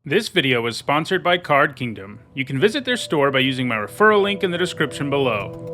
This video is sponsored by Card Kingdom. You can visit their store by using my referral link in the description below.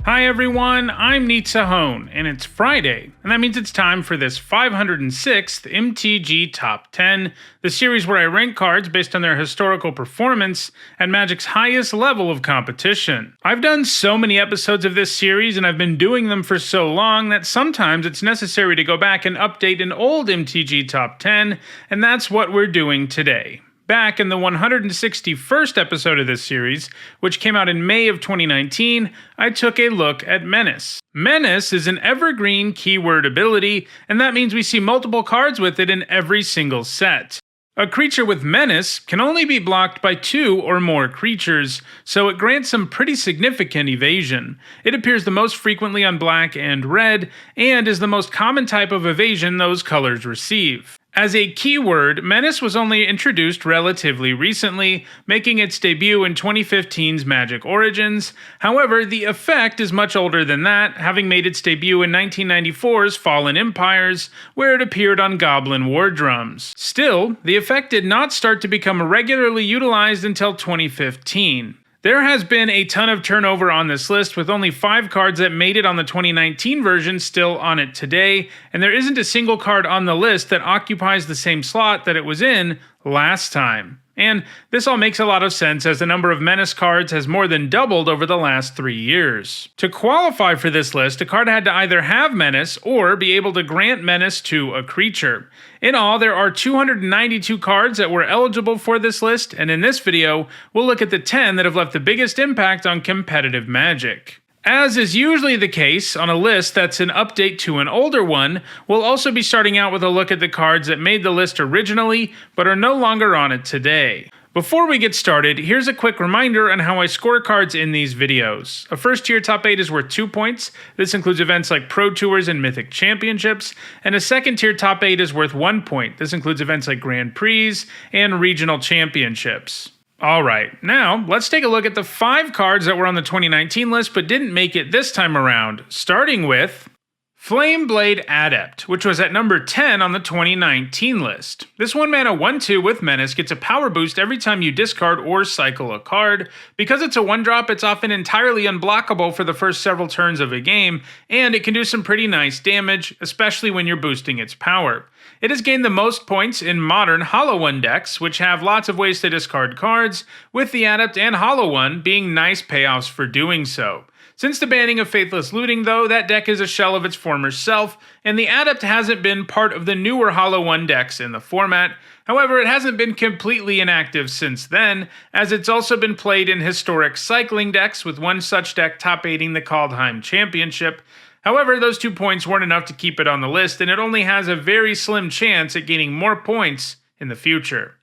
Hi everyone, I'm Sahone, and it's Friday, and that means it's time for this 506th MTG Top 10, the series where I rank cards based on their historical performance at Magic's highest level of competition. I've done so many episodes of this series, and I've been doing them for so long that sometimes it's necessary to go back and update an old MTG Top 10, and that's what we're doing today. Back in the 161st episode of this series, which came out in May of 2019, I took a look at Menace. Menace is an evergreen keyword ability, and that means we see multiple cards with it in every single set. A creature with Menace can only be blocked by 2 or more creatures, so it grants some pretty significant evasion. It appears the most frequently on black and red, and is the most common type of evasion those colors receive. As a keyword, Menace was only introduced relatively recently, making its debut in 2015's Magic Origins. However, the effect is much older than that, having made its debut in 1994's Fallen Empires, where it appeared on Goblin War Drums. Still, the effect did not start to become regularly utilized until 2015. There has been a ton of turnover on this list, with only 5 cards that made it on the 2019 version still on it today, and there isn't a single card on the list that occupies the same slot that it was in last time. And this all makes a lot of sense, as the number of Menace cards has more than doubled over the last 3 years. To qualify for this list, a card had to either have Menace or be able to grant Menace to a creature. In all, there are 292 cards that were eligible for this list, and in this video, we'll look at the 10 that have left the biggest impact on competitive Magic. As is usually the case on a list that's an update to an older one, we'll also be starting out with a look at the cards that made the list originally, but are no longer on it today. Before we get started, here's a quick reminder on how I score cards in these videos. A first tier top 8 is worth 2 points. This includes events like Pro Tours and Mythic Championships. And a second tier top 8 is worth 1 point. This includes events like Grand Prix and Regional Championships. Alright, now let's take a look at the 5 cards that were on the 2019 list but didn't make it this time around, starting with Flameblade Adept, which was at number 10 on the 2019 list. This 1-mana 1/2 with Menace gets a power boost every time you discard or cycle a card. Because it's a 1-drop, it's often entirely unblockable for the first several turns of a game, and it can do some pretty nice damage, especially when you're boosting its power. It has gained the most points in modern Hollow One decks, which have lots of ways to discard cards, with the Adept and Hollow One being nice payoffs for doing so. Since the banning of Faithless Looting though, that deck is a shell of its former self, and the Adept hasn't been part of the newer Hollow One decks in the format. However, it hasn't been completely inactive since then, as it's also been played in historic cycling decks, with one such deck top-8ing the Kaldheim Championship. However, those 2 points weren't enough to keep it on the list, and it only has a very slim chance at gaining more points in the future.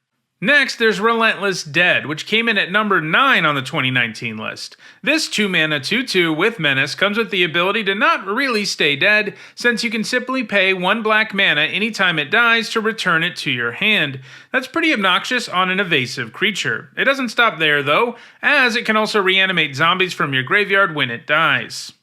Next, there's Relentless Dead, which came in at number 9 on the 2019 list. This 2-mana 2/2 with Menace comes with the ability to not really stay dead, since you can simply pay 1 black mana anytime it dies to return it to your hand. That's pretty obnoxious on an evasive creature. It doesn't stop there though, as it can also reanimate zombies from your graveyard when it dies.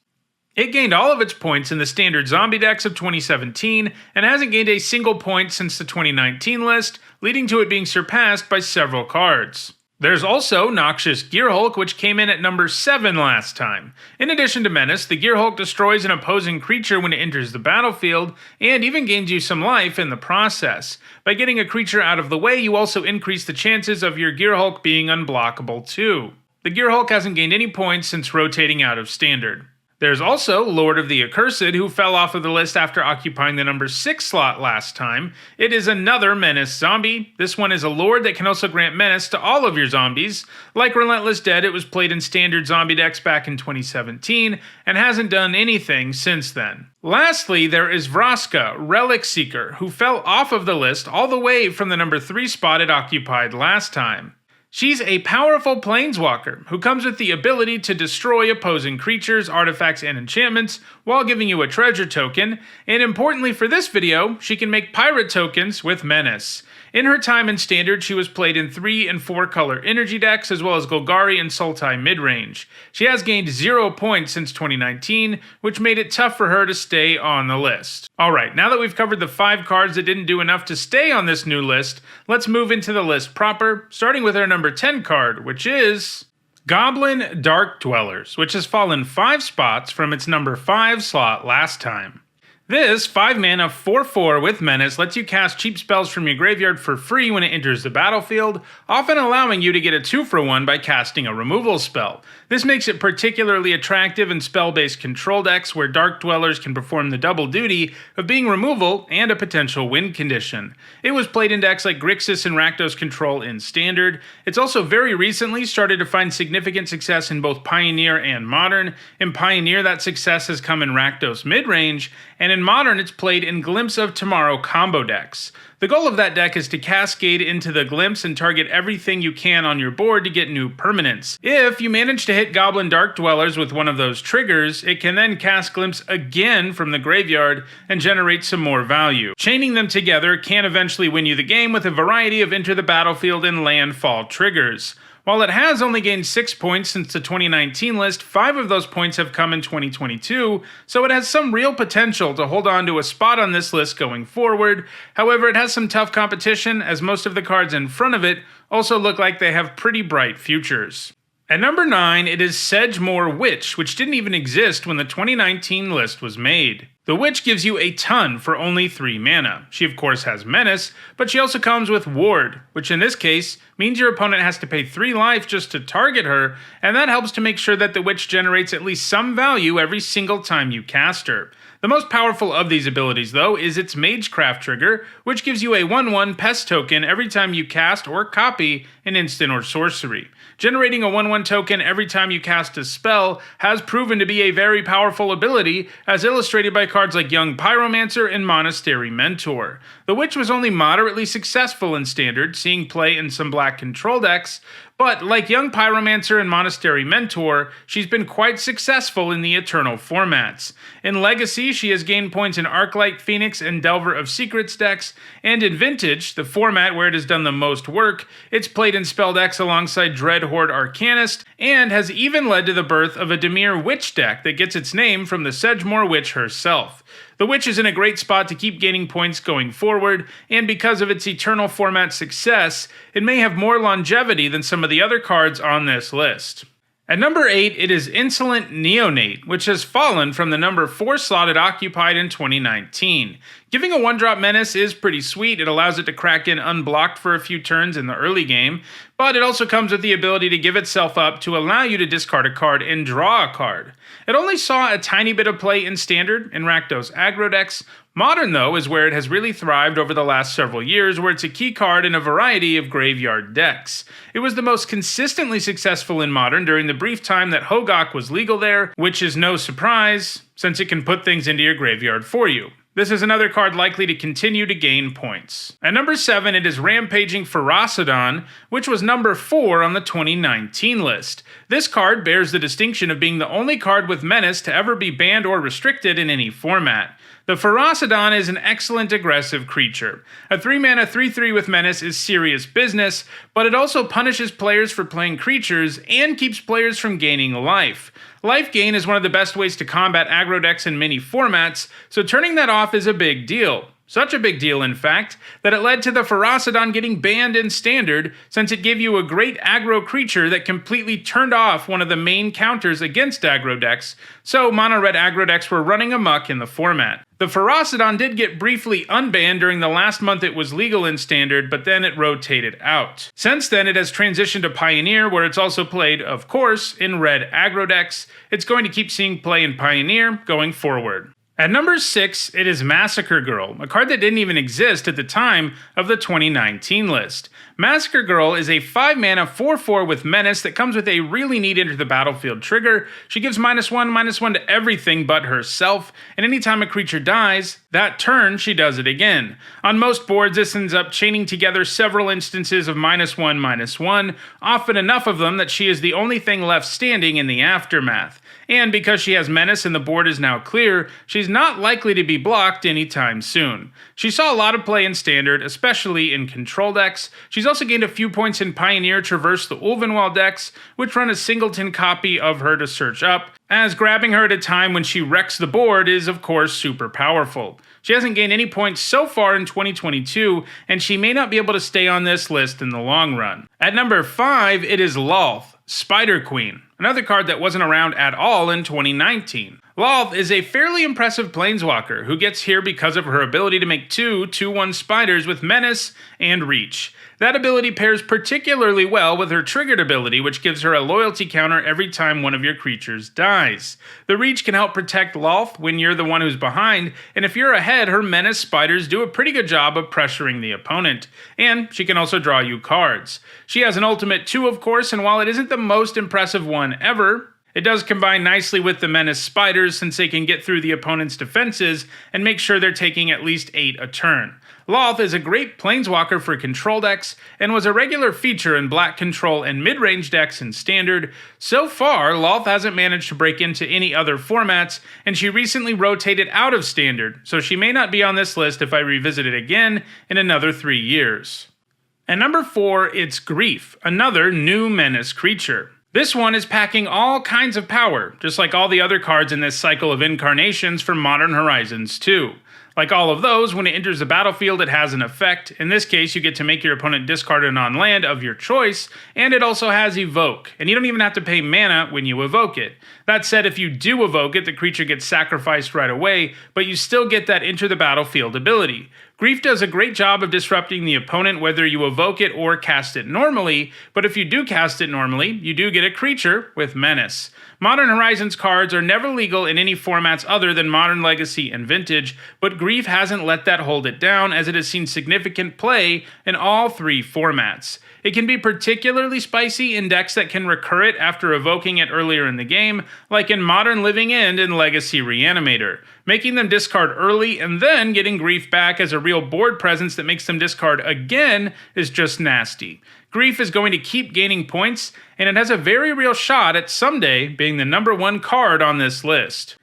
It gained all of its points in the standard zombie decks of 2017, and hasn't gained a single point since the 2019 list, leading to it being surpassed by several cards. There's also Noxious Gearhulk, which came in at number 7 last time. In addition to Menace, the Gearhulk destroys an opposing creature when it enters the battlefield, and even gains you some life in the process. By getting a creature out of the way, you also increase the chances of your Gearhulk being unblockable too. The Gearhulk hasn't gained any points since rotating out of standard. There's also Lord of the Accursed, who fell off of the list after occupying the number 6 slot last time. It is another Menace zombie. This one is a Lord that can also grant Menace to all of your zombies. Like Relentless Dead, it was played in standard zombie decks back in 2017, and hasn't done anything since then. Lastly, there is Vraska, Relic Seeker, who fell off of the list all the way from the number 3 spot it occupied last time. She's a powerful planeswalker who comes with the ability to destroy opposing creatures, artifacts, and enchantments while giving you a treasure token, and importantly for this video, she can make pirate tokens with Menace. In her time in Standard, she was played in 3 and 4 color energy decks, as well as Golgari and Sultai midrange. She has gained 0 points since 2019, which made it tough for her to stay on the list. Alright, now that we've covered the 5 cards that didn't do enough to stay on this new list, let's move into the list proper, starting with our number 10 card, which is Goblin Dark Dwellers, which has fallen 5 spots from its number 5 slot last time. This 5 mana 4/4 with Menace lets you cast cheap spells from your graveyard for free when it enters the battlefield, often allowing you to get a 2-for-1 by casting a removal spell. This makes it particularly attractive in spell-based control decks where Dark Dwellers can perform the double duty of being removal and a potential win condition. It was played in decks like Grixis and Rakdos Control in Standard. It's also very recently started to find significant success in both Pioneer and Modern. In Pioneer, that success has come in Rakdos midrange, and in Modern, it's played in Glimpse of Tomorrow combo decks. The goal of that deck is to cascade into the Glimpse and target everything you can on your board to get new permanents. If you manage to hit Goblin Dark Dwellers with one of those triggers, it can then cast Glimpse again from the graveyard and generate some more value. Chaining them together can eventually win you the game with a variety of enter the battlefield and landfall triggers. While it has only gained 6 points since the 2019 list, 5 of those points have come in 2022, so it has some real potential to hold on to a spot on this list going forward. However, it has some tough competition, as most of the cards in front of it also look like they have pretty bright futures. At number 9, it is Sejmore Witch, which didn't even exist when the 2019 list was made. The Witch gives you a ton for only 3 mana. She of course has Menace, but she also comes with Ward, which in this case means your opponent has to pay 3 life just to target her, and that helps to make sure that the Witch generates at least some value every single time you cast her. The most powerful of these abilities, though, is its Magecraft trigger, which gives you a 1/1 pest token every time you cast or copy an instant or sorcery. Generating a 1/1 token every time you cast a spell has proven to be a very powerful ability, as illustrated by cards like Young Pyromancer and Monastery Mentor. The Witch was only moderately successful in Standard, seeing play in some black control decks, but like Young Pyromancer and Monastery Mentor, she's been quite successful in the Eternal formats. In Legacy, she has gained points in Arclight Phoenix and Delver of Secrets decks, and in Vintage, the format where it has done the most work, it's played in spell decks alongside Dreadhorde Arcanist, and has even led to the birth of a Dimir Witch deck that gets its name from the Sejmore Witch herself. The Witch is in a great spot to keep gaining points going forward, and because of its Eternal format success, it may have more longevity than some of the other cards on this list. At number 8, it is Insolent Neonate, which has fallen from the number 4 slot it occupied in 2019. Giving a 1-drop Menace is pretty sweet. It allows it to crack in unblocked for a few turns in the early game, but it also comes with the ability to give itself up to allow you to discard a card and draw a card. It only saw a tiny bit of play in Standard in Rakdos aggro decks. Modern, though, is where it has really thrived over the last several years, where it's a key card in a variety of graveyard decks. It was the most consistently successful in Modern during the brief time that Hogak was legal there, which is no surprise, since it can put things into your graveyard for you. This is another card likely to continue to gain points. At number 7, it is Rampaging Ferocidon, which was number 4 on the 2019 list. This card bears the distinction of being the only card with Menace to ever be banned or restricted in any format. The Ferocidon is an excellent aggressive creature. A 3-mana 3/3 with Menace is serious business, but it also punishes players for playing creatures and keeps players from gaining life. Life gain is one of the best ways to combat aggro decks in many formats, so turning that off is a big deal. Such a big deal, in fact, that it led to the Ferocidon getting banned in Standard, since it gave you a great aggro creature that completely turned off one of the main counters against aggro decks, so mono-red aggro decks were running amok in the format. The Ferocidon did get briefly unbanned during the last month it was legal in Standard, but then it rotated out. Since then, it has transitioned to Pioneer, where it's also played, of course, in red aggro decks. It's going to keep seeing play in Pioneer going forward. At number 6, it is Massacre Girl, a card that didn't even exist at the time of the 2019 list. Massacre Girl is a 5-mana 4/4 with Menace that comes with a really neat enter the battlefield trigger. She gives -1/-1 to everything but herself, and anytime a creature dies, that turn she does it again. On most boards, this ends up chaining together several instances of -1/-1, often enough of them that she is the only thing left standing in the aftermath. And because she has Menace and the board is now clear, she's not likely to be blocked anytime soon. She saw a lot of play in Standard, especially in control decks. She's also gained a few points in Pioneer Traverse the Ulvenwald decks, which run a singleton copy of her to search up, as grabbing her at a time when she wrecks the board is of course super powerful. She hasn't gained any points so far in 2022, and she may not be able to stay on this list in the long run. At number 5, it is Lolth, Spider Queen, another card that wasn't around at all in 2019. Lolth is a fairly impressive planeswalker who gets here because of her ability to make 2/2/1 spiders with Menace and Reach. That ability pairs particularly well with her triggered ability, which gives her a loyalty counter every time one of your creatures dies. The Reach can help protect Lolth when you're the one who's behind, and if you're ahead, her Menace spiders do a pretty good job of pressuring the opponent. And she can also draw you cards. She has an ultimate too, of course, and while it isn't the most impressive one ever, it does combine nicely with the Menace spiders since they can get through the opponent's defenses and make sure they're taking at least 8 a turn. Lolth is a great planeswalker for control decks and was a regular feature in black control and mid-range decks in Standard. So far, Lolth hasn't managed to break into any other formats, and she recently rotated out of Standard, so she may not be on this list if I revisit it again in another 3 years. At number 4, it's Grief, another new Menace creature. This one is packing all kinds of power, just like all the other cards in this cycle of incarnations from Modern Horizons 2. Like all of those, when it enters the battlefield, it has an effect. In this case, you get to make your opponent discard a non-land of your choice, and it also has Evoke, and you don't even have to pay mana when you evoke it. That said, if you do evoke it, the creature gets sacrificed right away, but you still get that enter the battlefield ability. Grief does a great job of disrupting the opponent whether you evoke it or cast it normally, but if you do cast it normally, you do get a creature with Menace. Modern Horizons cards are never legal in any formats other than Modern Legacy and Vintage, but Grief hasn't let that hold it down as it has seen significant play in all 3 formats. It can be particularly spicy in decks that can recur it after evoking it earlier in the game, like in Modern Living End and Legacy Reanimator, making them discard early and then getting Grief back as a real board presence that makes them discard again is just nasty. Grief is going to keep gaining points, and it has a very real shot at someday being the number 1 card on this list.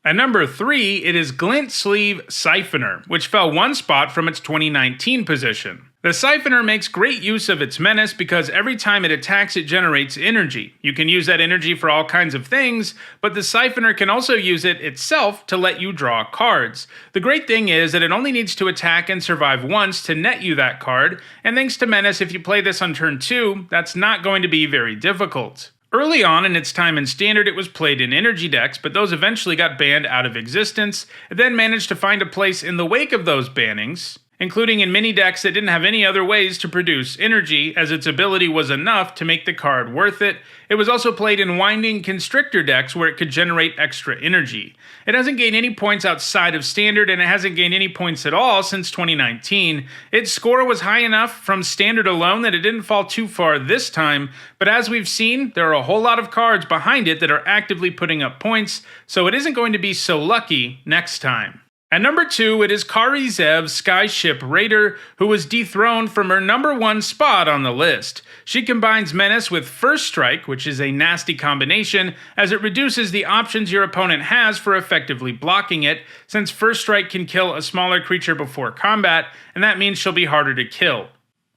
At number 3, it is Glint Sleeve Siphoner, which fell 1 spot from its 2019 position. The Siphoner makes great use of its Menace because every time it attacks it generates energy. You can use that energy for all kinds of things, but the Siphoner can also use it itself to let you draw cards. The great thing is that it only needs to attack and survive once to net you that card, and thanks to Menace, if you play this on turn 2, that's not going to be very difficult. Early on in its time in Standard, it was played in energy decks, but those eventually got banned out of existence. It then managed to find a place in the wake of those bannings, including in mini decks that didn't have any other ways to produce energy, as its ability was enough to make the card worth it. It was also played in winding Constrictor decks where it could generate extra energy. It hasn't gained any points outside of Standard, and it hasn't gained any points at all since 2019. Its score was high enough from Standard alone that it didn't fall too far this time, but as we've seen, there are a whole lot of cards behind it that are actively putting up points, so it isn't going to be so lucky next time. At number 2, it is Kari Skyship Raider, who was dethroned from her number 1 spot on the list. She combines Menace with First Strike, which is a nasty combination, as it reduces the options your opponent has for effectively blocking it, since First Strike can kill a smaller creature before combat, and that means she'll be harder to kill.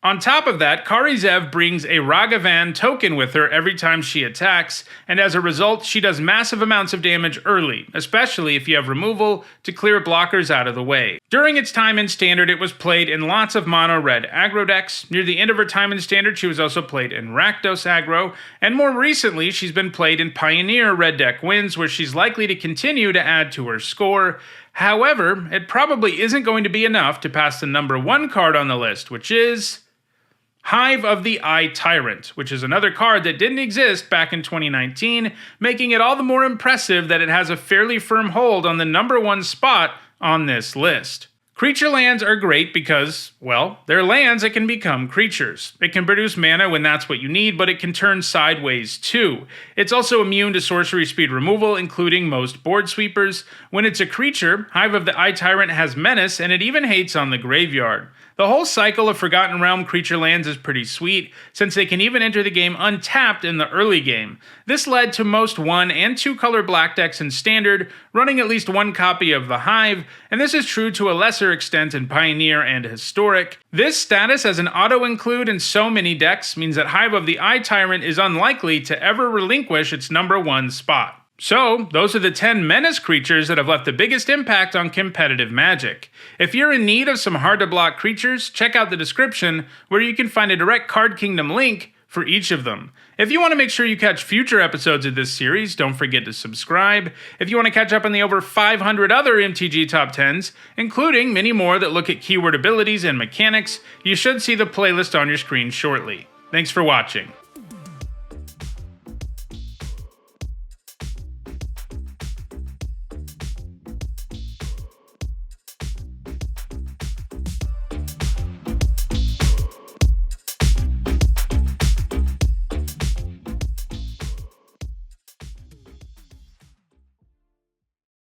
On top of that, Kari Zev brings a Ragavan token with her every time she attacks, and as a result, she does massive amounts of damage early, especially if you have removal to clear blockers out of the way. During its time in Standard, it was played in lots of mono-red aggro decks. Near the end of her time in Standard, she was also played in Rakdos aggro, and more recently, she's been played in Pioneer red deck wins, where she's likely to continue to add to her score. However, it probably isn't going to be enough to pass the number 1 card on the list, which is Hive of the Eye Tyrant, which is another card that didn't exist back in 2019, making it all the more impressive that it has a fairly firm hold on the number 1 spot on this list. Creature lands are great because, well, they're lands that can become creatures. It can produce mana when that's what you need, but it can turn sideways too. It's also immune to sorcery speed removal, including most board sweepers. When it's a creature, Hive of the Eye Tyrant has Menace, and it even hates on the graveyard. The whole cycle of Forgotten Realm creature lands is pretty sweet, since they can even enter the game untapped in the early game. This led to most 1 and 2 color black decks in Standard, running at least 1 copy of the Hive, and this is true to a lesser extent in Pioneer and Historic. This status as an auto-include in so many decks means that Hive of the Eye Tyrant is unlikely to ever relinquish its number 1 spot. So, those are the 10 Menace creatures that have left the biggest impact on competitive Magic. If you're in need of some hard-to-block creatures, check out the description where you can find a direct Card Kingdom link for each of them. If you want to make sure you catch future episodes of this series, don't forget to subscribe. If you want to catch up on the over 500 other MTG Top 10s, including many more that look at keyword abilities and mechanics, you should see the playlist on your screen shortly. Thanks for watching.